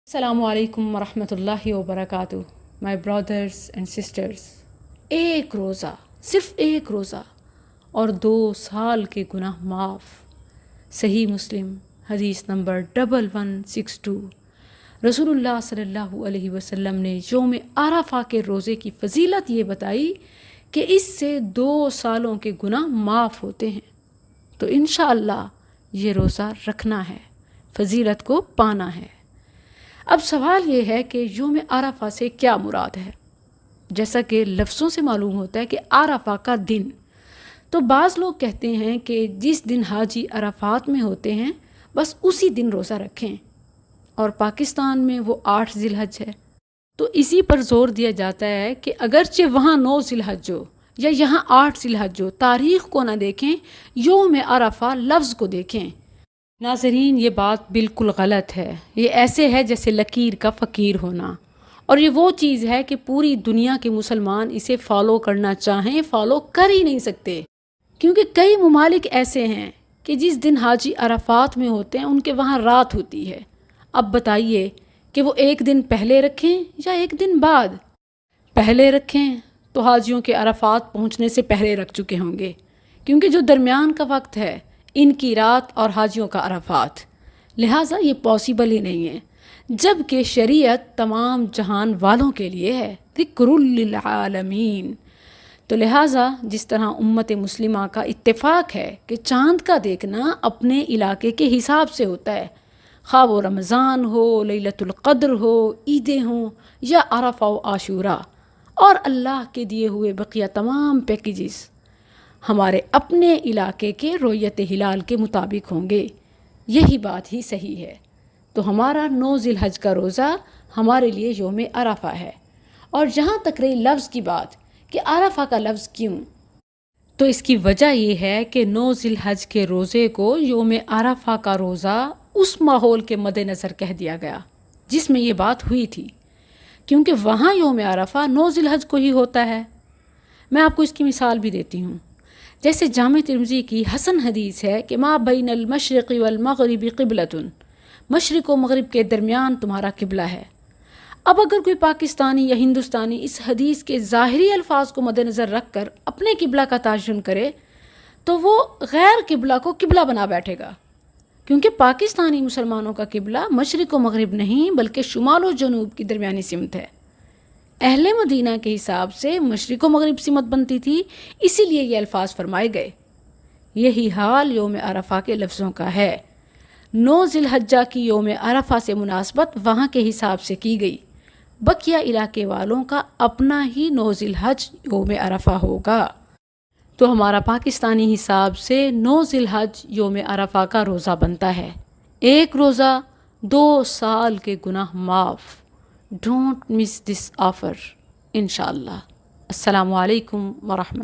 السلام علیکم ورحمۃ اللہ وبرکاتہ مائی برادرز اینڈ سسٹرز. ایک روزہ، صرف ایک روزہ اور 2 سال کے گناہ معاف. صحیح مسلم حدیث نمبر 1162. رسول اللہ صلی اللہ علیہ وسلم نے یوم عرفہ کے روزے کی فضیلت یہ بتائی کہ اس سے 2 سالوں کے گناہ معاف ہوتے ہیں. تو انشاءاللہ یہ روزہ رکھنا ہے، فضیلت کو پانا ہے. اب سوال یہ ہے کہ یوم عرفہ سے کیا مراد ہے؟ جیسا کہ لفظوں سے معلوم ہوتا ہے کہ عرفہ کا دن، تو بعض لوگ کہتے ہیں کہ جس دن حاجی عرفات میں ہوتے ہیں بس اسی دن روزہ رکھیں، اور پاکستان میں وہ 8 ذی الحج ہے. تو اسی پر زور دیا جاتا ہے کہ اگرچہ وہاں 9 ذی الحج ہو یا یہاں 8 ذی الحج ہو، تاریخ کو نہ دیکھیں، یوم عرفہ لفظ کو دیکھیں. ناظرین، یہ بات بالکل غلط ہے. یہ ایسے ہے جیسے لکیر کا فقیر ہونا، اور یہ وہ چیز ہے کہ پوری دنیا کے مسلمان اسے فالو کرنا چاہیں فالو کر ہی نہیں سکتے، کیونکہ کئی ممالک ایسے ہیں کہ جس دن حاجی عرفات میں ہوتے ہیں ان کے وہاں رات ہوتی ہے. اب بتائیے کہ وہ ایک دن پہلے رکھیں یا ایک دن بعد؟ پہلے رکھیں تو حاجیوں کے عرفات پہنچنے سے پہلے رکھ چکے ہوں گے، کیونکہ جو درمیان کا وقت ہے ان کی رات اور حاجیوں کا عرفات، لہٰذا یہ پاسیبل ہی نہیں ہے. جب کہ شریعت تمام جہان والوں کے لیے ہے، ذکر للعالمین. تو لہٰذا جس طرح امت مسلمہ کا اتفاق ہے کہ چاند کا دیکھنا اپنے علاقے کے حساب سے ہوتا ہے، خواہ وہ رمضان ہو، لیلۃ القدر ہو، عیدیں ہوں یا عرفہ و عاشوراء، اور اللہ کے دیے ہوئے بقیہ تمام پیکیجز ہمارے اپنے علاقے کے رؤیت ہلال کے مطابق ہوں گے. یہی بات ہی صحیح ہے. تو ہمارا 9 ذی الحج کا روزہ ہمارے لیے یوم عرفہ ہے. اور جہاں تک رہی لفظ کی بات کہ عرفہ کا لفظ کیوں، تو اس کی وجہ یہ ہے کہ 9 ذی الحج کے روزے کو یوم عرفہ کا روزہ اس ماحول کے مد نظر کہہ دیا گیا جس میں یہ بات ہوئی تھی، کیونکہ وہاں یوم عرفہ 9 ذی الحج کو ہی ہوتا ہے. میں آپ کو اس کی مثال بھی دیتی ہوں. جیسے جامع ترمذی کی حسن حدیث ہے کہ ما بین المشرق والمغرب قبلۃ، مشرق و مغرب کے درمیان تمہارا قبلہ ہے. اب اگر کوئی پاکستانی یا ہندوستانی اس حدیث کے ظاہری الفاظ کو مد نظر رکھ کر اپنے قبلہ کا تعین کرے تو وہ غیر قبلہ کو قبلہ بنا بیٹھے گا، کیونکہ پاکستانی مسلمانوں کا قبلہ مشرق و مغرب نہیں بلکہ شمال و جنوب کی درمیانی سمت ہے. اہل مدینہ کے حساب سے مشرق و مغرب سمت بنتی تھی، اسی لیے یہ الفاظ فرمائے گئے. یہی حال یوم عرفہ کے لفظوں کا ہے. 9 ذی الحجہ کی یوم عرفہ سے مناسبت وہاں کے حساب سے کی گئی، بقیہ علاقے والوں کا اپنا ہی 9 ذی الحج یوم عرفہ ہوگا. تو ہمارا پاکستانی حساب سے 9 ذی الحج یوم عرفہ کا روزہ بنتا ہے. ایک روزہ، 2 سال کے گناہ معاف. ڈونٹ مس دس آفر انشاءاللہ. السلام علیکم ورحمۃ